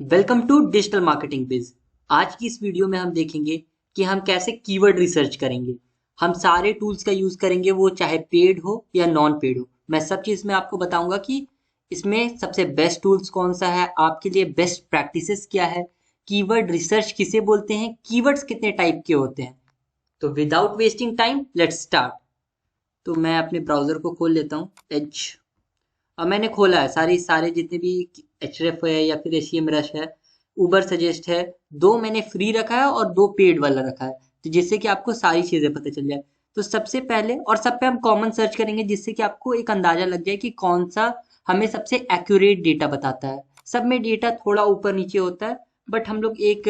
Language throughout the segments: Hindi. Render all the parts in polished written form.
वेलकम टू डिजिटल मार्केटिंग बिज। आज की इस वीडियो में हम देखेंगे कि हम कैसे कीवर्ड रिसर्च करेंगे। हम सारे टूल्स का यूज करेंगे, वो चाहे पेड हो या नॉन पेड हो। मैं सब चीज में आपको बताऊंगा कि इसमें सबसे बेस्ट टूल्स कौन सा है, आपके लिए बेस्ट प्रैक्टिसेस क्या है, कीवर्ड रिसर्च किसे बोलते हैं, कीवर्ड्स कितने टाइप के होते हैं। तो without wasting time let's start. तो मैं अपने ब्राउजर को खोल लेता हूँ, एज। अब मैंने खोला है सारे जितने भी एचरेफ है या फिर एसीएम रश है, उबर सजेस्ट है। दो मैंने फ्री रखा है और दो पेड वाला रखा है, तो जिससे कि आपको सारी चीजें पता चल जाए। तो सबसे पहले और सब पे हम कॉमन सर्च करेंगे, जिससे कि आपको एक अंदाजा लग जाए कि कौन सा हमें सबसे एक्यूरेट डेटा बताता है। सब में डेटा थोड़ा ऊपर नीचे होता है, बट हम लोग एक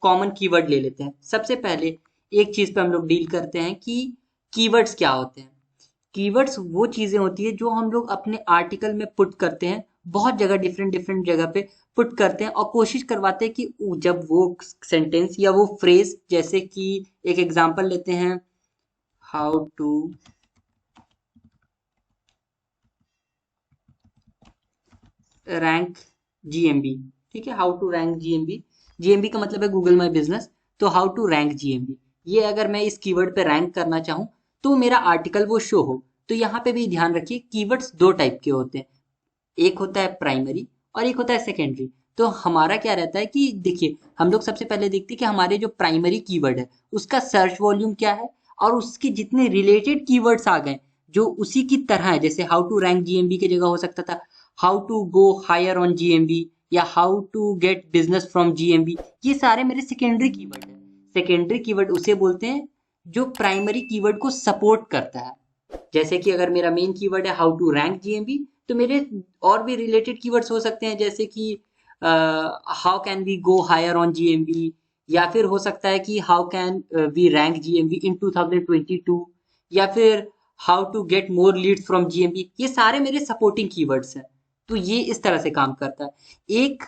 कॉमन कीवर्ड ले लेते हैं। सबसे पहले एक चीज पे हम लोग डील करते हैं कि कीवर्ड्स क्या होते हैं। कीवर्ड्स वो चीजें होती है जो हम लोग अपने आर्टिकल में पुट करते हैं, बहुत जगह डिफरेंट डिफरेंट जगह पे पुट करते हैं और कोशिश करवाते हैं कि जब वो सेंटेंस या वो फ्रेज, जैसे कि एक एग्जांपल लेते हैं, हाउ टू रैंक जीएमबी। ठीक है, how to rank GMB. GMB का मतलब है गूगल माई बिजनेस। तो हाउ टू रैंक जीएमबी, ये अगर मैं इस कीवर्ड पे रैंक करना चाहूँ तो मेरा आर्टिकल वो शो हो। तो यहाँ पे भी ध्यान रखिए, कीवर्ड्स दो टाइप के होते हैं, एक होता है प्राइमरी और एक होता है सेकेंडरी। तो हमारा क्या रहता है कि देखिए, हम लोग सबसे पहले देखते हैं कि हमारे जो प्राइमरी कीवर्ड है उसका सर्च वॉल्यूम क्या है, और उसके जितने रिलेटेड कीवर्ड्स आ गए जो उसी की तरह है, जैसे हाउ टू रैंक जीएमबी की जगह हो सकता था how to go higher on GMB या how to get business from GMB. ये सारे मेरे सेकेंडरी कीवर्ड है। सेकेंडरी कीवर्ड उसे बोलते हैं जो प्राइमरी कीवर्ड को सपोर्ट करता है। जैसे कि अगर मेरा मेन कीवर्ड है हाउ टू रैंक जीएमबी, तो मेरे और भी रिलेटेड कीवर्ड्स हो सकते हैं, जैसे कि how can we go higher on GMB, या फिर हो सकता है कि how can we rank GMB in 2022, या फिर how to get more leads from GMB. ये सारे मेरे सपोर्टिंग कीवर्ड्स हैं। तो ये इस तरह से काम करता है। एक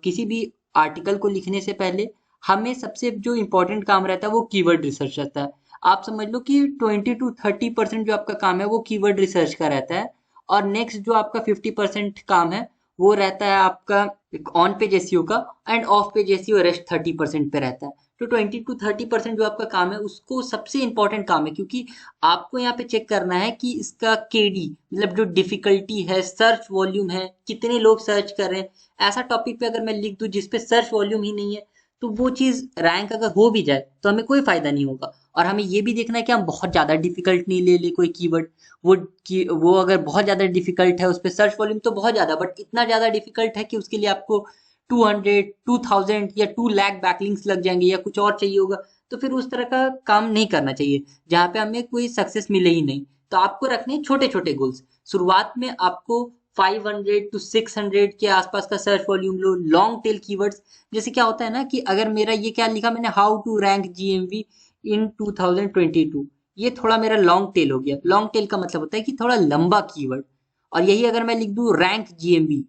किसी भी आर्टिकल को लिखने से पहले हमें सबसे जो इम्पोर्टेंट काम रहता है वो कीवर्ड रिसर्च रहता है। आप समझ लो कि 20 to 30% जो आपका काम है वो कीवर्ड रिसर्च का रहता है, और नेक्स्ट जो आपका 50% काम है वो रहता है आपका ऑन पेज एसईओ का, end of page SEO rest 30% पे रहता है। तो 20 to 30% जो आपका काम है उसको सबसे इंपॉर्टेंट काम है, क्योंकि आपको यहाँ पे चेक करना है कि इसका केडी मतलब जो डिफिकल्टी है, सर्च वॉल्यूम है, कितने लोग सर्च कर रहे हैं। ऐसा टॉपिक पे अगर मैं लिख दूं जिसपे सर्च वॉल्यूम ही नहीं है, तो वो चीज रैंक अगर हो भी जाए तो हमें कोई फायदा नहीं होगा। और हमें ये भी देखना है कि हम बहुत ज्यादा डिफिकल्ट नहीं ले ले कोई कीवर्ड। वो अगर बहुत ज्यादा डिफिकल्ट है, उस पर सर्च वॉल्यूम तो बहुत ज्यादा, बट इतना ज्यादा डिफिकल्ट है कि उसके लिए आपको 200 2000 या 2 लाख बैकलिंक्स लग जाएंगे या कुछ और चाहिए होगा। तो फिर उस तरह का काम नहीं करना चाहिए जहाँ पे हमें कोई सक्सेस मिले ही नहीं। तो आपको रखने हैं छोटे छोटे गोल्स। शुरुआत में आपको 500 to 600 के आसपास का search volume low, long tail keywords. जैसे क्या होता है ना कि अगर मेरा ये क्या लिखा मैंने, हाउ टू रैंक जीएमवी इन 2022, ये थोड़ा मेरा लॉन्ग टेल हो गया। लॉन्ग टेल का मतलब होता है कि थोड़ा लंबा कीवर्ड। और यही अगर मैं लिख दूं रैंक जीएमवी,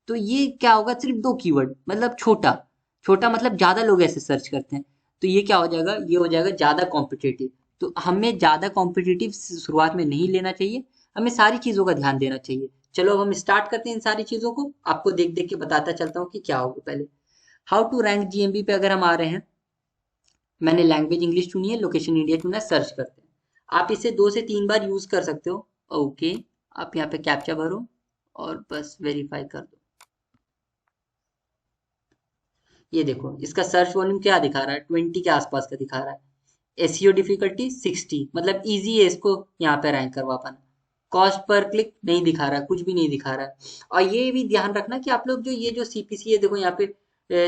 तो ये क्या होगा, सिर्फ दो कीवर्ड, मतलब छोटा। छोटा मतलब ज्यादा लोग ऐसे सर्च करते हैं। तो ये क्या हो जाएगा, ये हो जाएगा ज्यादा कॉम्पिटेटिव। तो हमें ज्यादा कॉम्पिटेटिव शुरुआत में नहीं लेना चाहिए, हमें सारी चीजों का ध्यान देना चाहिए। चलो अब हम स्टार्ट करते हैं इन सारी चीजों को, आपको देख देख के बताता चलता हूँ कि क्या होगा। पहले हाउ टू रैंक जीएमबी पे अगर हम आ रहे हैं, मैंने लैंग्वेज इंग्लिश चुनी है, लोकेशन इंडिया चुना है, सर्च करते हैं। आप इसे 2 से 3 बार यूज कर सकते हो। ओके, आप यहाँ पे कैप्चा भरो और बस वेरीफाई कर दो। ये देखो इसका सर्च वॉल्यूम क्या दिखा रहा है, 20 के आसपास का दिखा रहा है। एसईओ डिफिकल्टी 60, मतलब इजी है इसको यहाँ पे रैंक करवा पाना। कॉस्ट पर क्लिक नहीं दिखा रहा है, कुछ भी नहीं दिखा रहा है। और ये भी ध्यान रखना कि आप लोग जो ये जो सीपीसी है, देखो यहाँ पे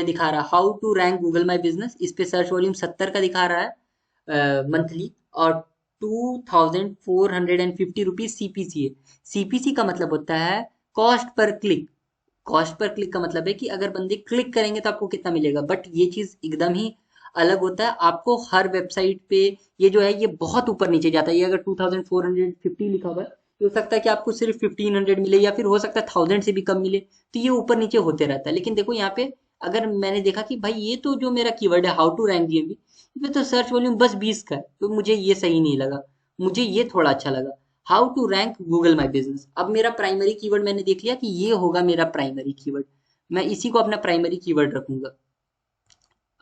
दिखा रहा है how to rank Google my business, इस पे सर्च वॉल्यूम 70 का दिखा रहा है मंथली, और 2450 रुपीज सीपीसी है। सीपीसी का मतलब होता है cost per click. Cost per click का मतलब है कि अगर बंदे क्लिक करेंगे तो आपको कितना मिलेगा, बट ये चीज एकदम ही अलग होता है। आपको हर वेबसाइट पे ये जो है ये बहुत ऊपर नीचे जाता है। ये अगर 2450 लिखा हुआ है तो हो सकता है कि आपको सिर्फ 1500 मिले, या फिर हो सकता है 1000 से भी कम मिले। तो ये ऊपर नीचे होते रहता है। लेकिन देखो यहाँ पे अगर मैंने देखा कि भाई ये तो जो मेरा कीवर्ड है हाउ टू रैंक जीएमबी, इसमें तो सर्च वॉल्यूम बस 20 का है, तो मुझे ये सही नहीं लगा। मुझे ये थोड़ा अच्छा लगा, how to rank Google my business. अब मेरा प्राइमरी कीवर्ड मैंने देख लिया कि ये होगा मेरा प्राइमरी कीवर्ड। मैं इसी को अपना प्राइमरी कीवर्ड रखूंगा।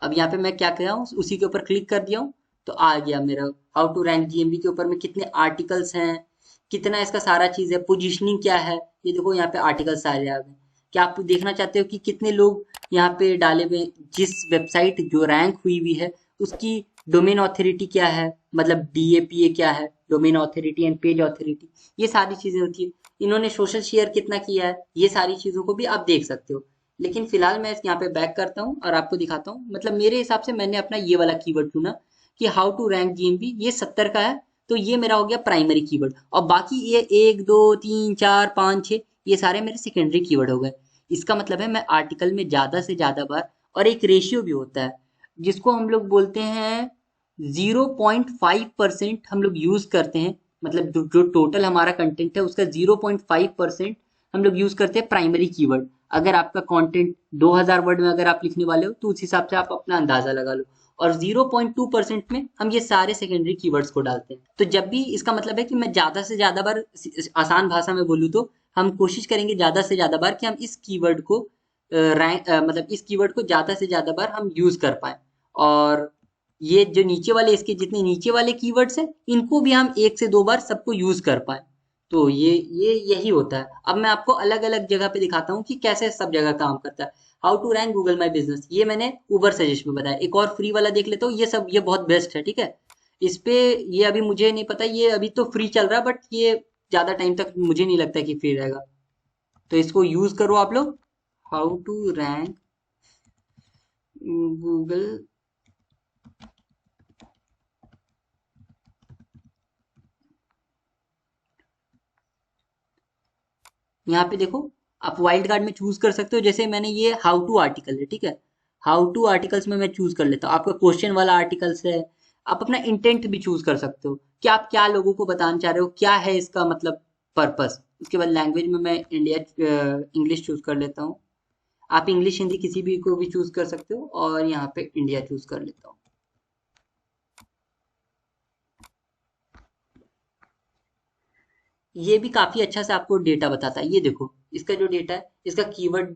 अब यहाँ पे मैं क्या कर रहा हूँ, उसी के ऊपर क्लिक कर दिया हूँ, तो आ गया मेरा हाउ टू रैंक जीएमबी के ऊपर में कितने आर्टिकल्स हैं, कितना इसका सारा चीज है, पोजीशनिंग क्या है। ये देखो यहाँ पे आर्टिकल सारे आ गए। क्या आप देखना चाहते हो कि कितने लोग यहाँ पे डाले हुए, जिस वेबसाइट जो रैंक हुई हुई है उसकी डोमेन ऑथोरिटी क्या है, मतलब डीएपीए क्या है, domain authority and page authority, ये सारी चीजें होती है। इन्होंने सोशल शेयर कितना किया है, ये सारी चीजों को भी आप देख सकते हो। लेकिन फिलहाल मैं यहाँ पे बैक करता हूँ और आपको दिखाता हूँ। मतलब मेरे हिसाब से मैंने अपना ये वाला कीवर्ड चुना कि हाउ टू रैंक जीएमबी, ये 70 का है, तो ये मेरा हो गया प्राइमरी कीवर्ड। और बाकी ये 1 2 3 4 5 6 ये सारे मेरे सेकेंडरी कीवर्ड हो गए। इसका मतलब है मैं आर्टिकल में ज्यादा से ज्यादा बार, और एक रेशियो भी होता है जिसको हम लोग बोलते हैं 0.5% हम लोग यूज करते हैं। मतलब जो टोटल हमारा कंटेंट है उसका 0.5% हम लोग यूज करते हैं प्राइमरी कीवर्ड। अगर आपका कंटेंट 2000 वर्ड में अगर आप लिखने वाले हो तो उस हिसाब से आप अपना अंदाजा लगा लो। और 0.2% में हम ये सारे सेकेंडरी कीवर्ड्स को डालते हैं। तो जब भी इसका मतलब है कि मैं ज्यादा से ज्यादा बार, आसान भाषा में बोलूँ तो हम कोशिश करेंगे ज्यादा से ज्यादा बार कि हम इस कीवर्ड को मतलब इस कीवर्ड को ज्यादा से ज्यादा बार हम यूज कर पाए। और ये जो नीचे वाले, इसके जितने नीचे वाले कीवर्ड्स हैं इनको भी हम 1 से 2 बार सबको यूज कर पाए। तो ये यही होता है। अब मैं आपको अलग अलग जगह पे दिखाता हूँ कि कैसे सब जगह काम करता है। How to rank Google my business, ये मैंने उबर सजेस्ट में बताया। एक और फ्री वाला देख लेता हूँ, ये बहुत बेस्ट है, ठीक है। इस पे ये अभी मुझे नहीं पता, ये अभी तो फ्री चल रहा है, बट ये ज्यादा टाइम तक मुझे नहीं लगता कि फ्री रहेगा। तो इसको यूज करो आप लोग, हाउ टू रैंक गूगल। यहाँ पे देखो, आप वाइल्ड कार्ड में चूज कर सकते हो। जैसे मैंने ये हाउ टू आर्टिकल है, ठीक है, हाउ टू आर्टिकल्स में मैं चूज कर लेता हूँ। आपका क्वेश्चन वाला आर्टिकल्स है, आप अपना इंटेंट भी चूज कर सकते हो कि आप क्या लोगों को बताना चाह रहे हो, क्या है इसका मतलब पर्पस। उसके बाद लैंग्वेज में मैं इंडिया इंग्लिश चूज कर लेता हूँ। आप इंग्लिश हिंदी किसी भी को भी चूज कर सकते हो, और यहाँ पे इंडिया चूज कर लेता हूँ। ये भी काफी अच्छा से आपको डेटा बताता है। ये देखो इसका जो डेटा है, इसका कीवर्ड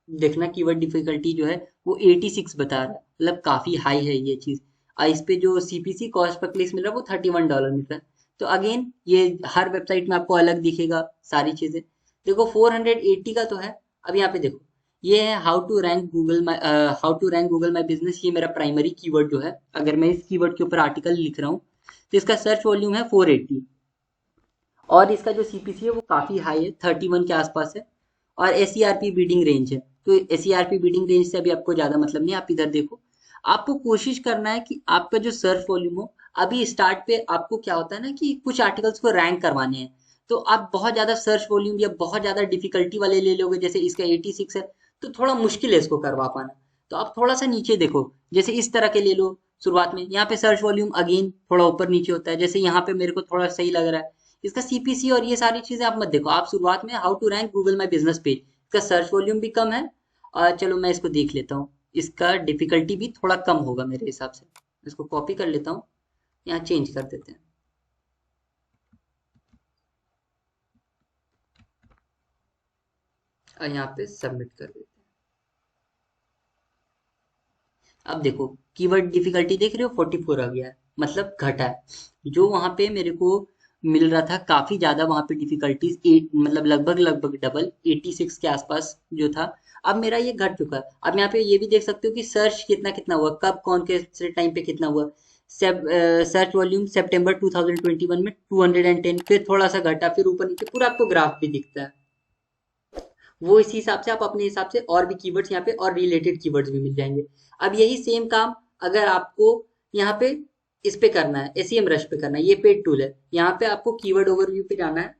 देखना, कीवर्ड डिफिकल्टी जो है वो 86 बता रहा है, मतलब काफी हाई है ये चीज। और इस पे जो सीपीसी कॉस्ट पर क्लिक मिल रहा है वो $31 मिल रहा है। तो अगेन ये हर वेबसाइट में आपको अलग दिखेगा सारी चीजें। देखो 480 का तो है। अब यहाँ पे देखो, ये है how to rank Google my business, ये मेरा प्राइमरी कीवर्ड जो है। अगर मैं इस कीवर्ड के ऊपर आर्टिकल लिख रहा हूँ तो इसका सर्च वॉल्यूम है 480, और इसका जो सीपीसी है वो काफी हाई है, 31 के आसपास है। और एसईआरपी बीडिंग रेंज है। तो एसईआरपी बीडिंग रेंज से अभी आपको ज्यादा मतलब नहीं, आप इधर देखो। आपको कोशिश करना है कि आपका जो सर्च वॉल्यूम हो, अभी स्टार्ट पे आपको क्या होता है ना कि कुछ आर्टिकल्स को रैंक करवाने हैं, तो आप बहुत ज्यादा सर्च वॉल्यूम या बहुत ज्यादा डिफिकल्टी वाले ले लोगे, जैसे इसका 86 है, तो थोड़ा मुश्किल है इसको करवा पाना। तो आप थोड़ा सा नीचे देखो, जैसे इस तरह के ले लो। शुरुआत में यहाँ पे सर्च वॉल्यूम अगेन थोड़ा ऊपर नीचे होता है, जैसे यहाँ पे मेरे को थोड़ा सही लग रहा है। इसका सीपीसी और ये सारी चीजें आप मत देखो, आप शुरुआत में how to rank Google my business page, इसका सर्च वॉल्यूम भी कम है। और चलो मैं इसको देख लेता हूँ, इसका डिफिकल्टी भी थोड़ा कम होगा मेरे हिसाब से। इसको कॉपी कर लेता हूँ, यहाँ चेंज कर देते हैं, और यहाँ पे सबमिट कर देते हैं। अब देखो कीवर्ड डिफिकल्टी देख रहे हो, 44 आ गया है, मतलब घटा है। जो वहां पे मेरे को मिल रहा था काफी ज्यादा, वहां पे डिफिकल्टीज 8, मतलब लगभग लगभग डबल, 86 के आसपास जो था, अब मेरा ये घट चुका है। अब यहाँ पे ये भी देख सकते हो कि सर्च कितना कितना हुआ, कब कौन के से टाइम पे कितना हुआ। सर्च वॉल्यूम सितंबर 2021 में 210, फिर थोड़ा सा घटा, फिर ऊपर नीचे पूरा आपको ग्राफ भी दिखता है। वो इसी हिसाब से आप अपने हिसाब से और भी कीवर्ड्स यहाँ पे और रिलेटेड कीवर्ड्स भी मिल जाएंगे। अब यही सेम काम अगर आपको यहाँ पे इस पे करना है, एसीएम रश पे करना है, ये पेड टूल है, यहाँ पे आपको कीवर्ड ओवरव्यू पे जाना है।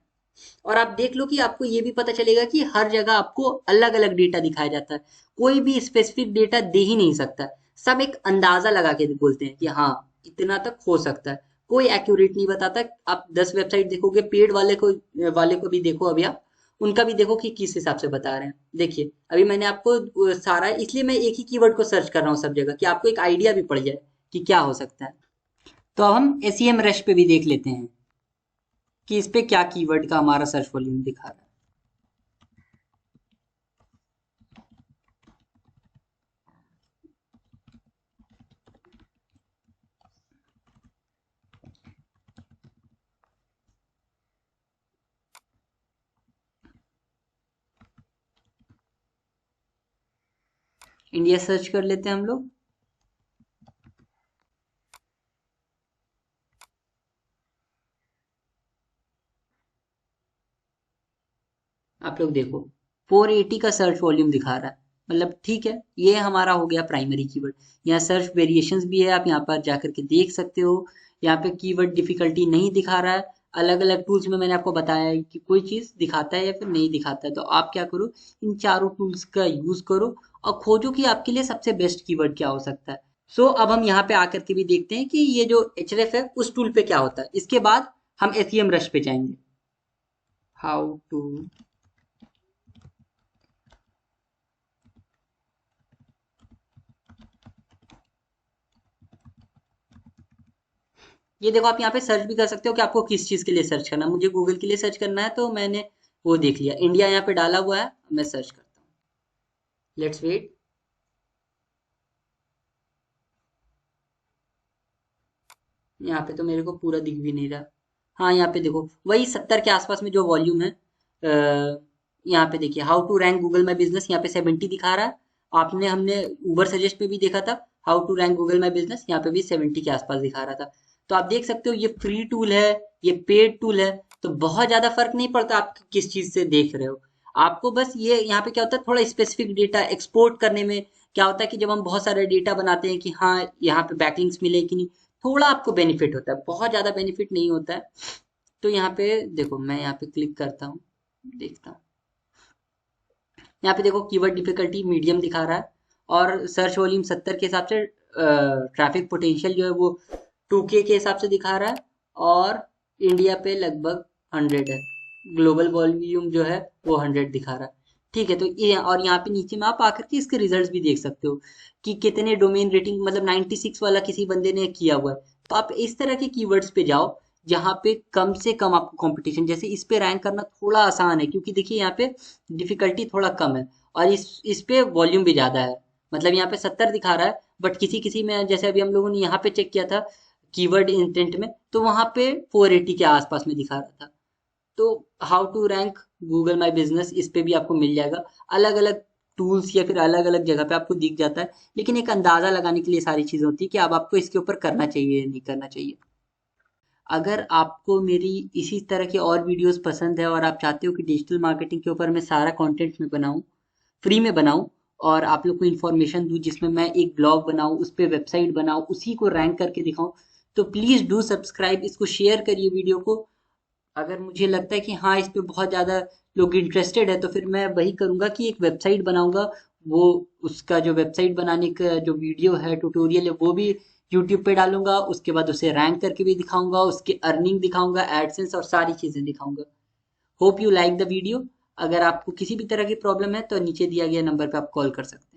और आप देख लो कि आपको ये भी पता चलेगा कि हर जगह आपको अलग अलग डेटा दिखाया जाता है। कोई भी स्पेसिफिक डेटा दे ही नहीं सकता, सब एक अंदाजा लगा के बोलते हैं कि हाँ इतना तक हो सकता है। कोई एक्यूरेट नहीं बताता। आप 10 वेबसाइट देखोगे, पेड वाले को भी देखो अभी आप, उनका भी देखो कि किस हिसाब से बता रहे हैं। देखिए अभी मैंने आपको सारा, इसलिए मैं एक ही कीवर्ड को सर्च कर रहा हूँ सब जगह, कि आपको एक आइडिया भी पड़ जाए कि क्या हो सकता है। तो अब हम एसीएम रश पे भी देख लेते हैं कि इस पे क्या कीवर्ड का हमारा सर्च वॉल्यूम दिखा रहा है। इंडिया सर्च कर लेते हैं हम लोग। आप लोग देखो 480 का सर्च वॉल्यूम दिखा रहा है, मतलब ठीक है, ये हमारा हो गया प्राइमरी कीवर्ड। यहाँ सर्च वेरिएशंस भी है, आप यहाँ पर जाकर के देख सकते हो। यहाँ पे कीवर्ड डिफिकल्टी नहीं दिखा रहा है। अलग अलग टूल्स में मैंने आपको बताया है कि कोई चीज दिखाता है या फिर नहीं दिखाता है, तो आप क्या करो, इन चारों टूल्स का यूज करो और खोजो कि आपके लिए सबसे बेस्ट कीवर्ड क्या हो सकता है। सो अब हम यहाँ पे आकर के भी देखते हैं कि ये जो एचरेफ है उस टूल पे क्या होता है। इसके बाद हम एसईएम रश पे जाएंगे। हाउ टू, ये देखो आप यहाँ पे सर्च भी कर सकते हो कि आपको किस चीज के लिए सर्च करना है। मुझे गूगल के लिए सर्च करना है तो मैंने वो देख लिया, इंडिया यहाँ पे डाला हुआ है, मैं सर्च करता हूँ। Let's wait. यहाँ पे तो मेरे को पूरा दिख भी नहीं रहा। हाँ यहाँ पे देखो वही 70 के आसपास में जो वॉल्यूम है। यहाँ पे देखिए how to rank Google my business, यहाँ पे 70 दिखा रहा है। आपने हमने ऊबर सजेस्ट पे भी देखा था how to rank Google my business, यहाँ पे भी 70 के आसपास दिखा रहा था। तो आप देख सकते हो ये फ्री टूल है, ये पेड टूल है, तो बहुत ज्यादा फर्क नहीं पड़ता आप किस चीज से देख रहे हो। आपको बस ये यहाँ पे क्या होता है, थोड़ा स्पेसिफिक डेटा एक्सपोर्ट करने में क्या होता है कि जब हम बहुत सारे डेटा बनाते हैं कि हाँ यहाँ पे बैकलिंक्स मिले कि नहीं, थोड़ा आपको बेनिफिट होता है, बहुत ज्यादा बेनिफिट नहीं होता है। तो यहाँ पे देखो मैं यहाँ पे क्लिक करता हूँ, देखता हूँ। यहाँ पे देखो कीवर्ड डिफिकल्टी मीडियम दिखा रहा है और सर्च वॉल्यूम 70 के हिसाब से ट्रैफिक पोटेंशियल जो है वो 2K के हिसाब से दिखा रहा है और इंडिया पे लगभग 100 है। ग्लोबल वॉल्यूम जो है वो 100 दिखा रहा है। ठीक है, तो ये और यहाँ पे नीचे में आप आकर के इसके रिजल्ट्स भी देख सकते हो कि कितने डोमेन रेटिंग, मतलब 96 वाला किसी बंदे ने किया हुआ है। तो आप इस तरह के कीवर्ड्स पे जाओ जहाँ पे कम से कम आपको कंपटीशन, जैसे इस पे रैंक करना थोड़ा आसान है क्योंकि देखिए यहाँ पे डिफिकल्टी थोड़ा कम है और इस पे वॉल्यूम भी ज्यादा है। मतलब यहाँ पे 70 दिखा रहा है, बट किसी किसी में जैसे अभी हम लोगों ने यहाँ पे चेक किया था कीवर्ड इंटेंट में, तो वहां पे 480 के आसपास में दिखा रहा था। तो how to rank Google my business, इस पे भी आपको मिल जाएगा। अलग अलग टूल्स या फिर अलग अलग जगह पे आपको दिख जाता है, लेकिन एक अंदाजा लगाने के लिए सारी चीजें होती है कि अब आपको इसके ऊपर करना चाहिए या नहीं करना चाहिए। अगर आपको मेरी इसी तरह की और वीडियोस पसंद है और आप चाहते हो कि डिजिटल मार्केटिंग के ऊपर मैं सारा कंटेंट में बनाऊं, फ्री में बनाऊं और आप लोग को इन्फॉर्मेशन दूं, जिसमें मैं एक ब्लॉग बनाऊं, उस पर वेबसाइट बनाऊं, उसी को रैंक करके दिखाऊं, तो प्लीज़ डू सब्सक्राइब, इसको शेयर करिए वीडियो को। अगर मुझे लगता है कि हाँ इस पे बहुत ज़्यादा लोग इंटरेस्टेड है तो फिर मैं वही करूँगा कि एक वेबसाइट बनाऊँगा। वो उसका जो वेबसाइट बनाने का जो वीडियो है, ट्यूटोरियल है, वो भी यूट्यूब पे डालूंगा। उसके बाद उसे रैंक करके भी दिखाऊंगा, उसके अर्निंग दिखाऊंगा, एडसेंस और सारी चीज़ें दिखाऊंगा। Hope you like the video. अगर आपको किसी भी तरह की प्रॉब्लम है तो नीचे दिया गया नंबर पे आप कॉल कर सकते हैं।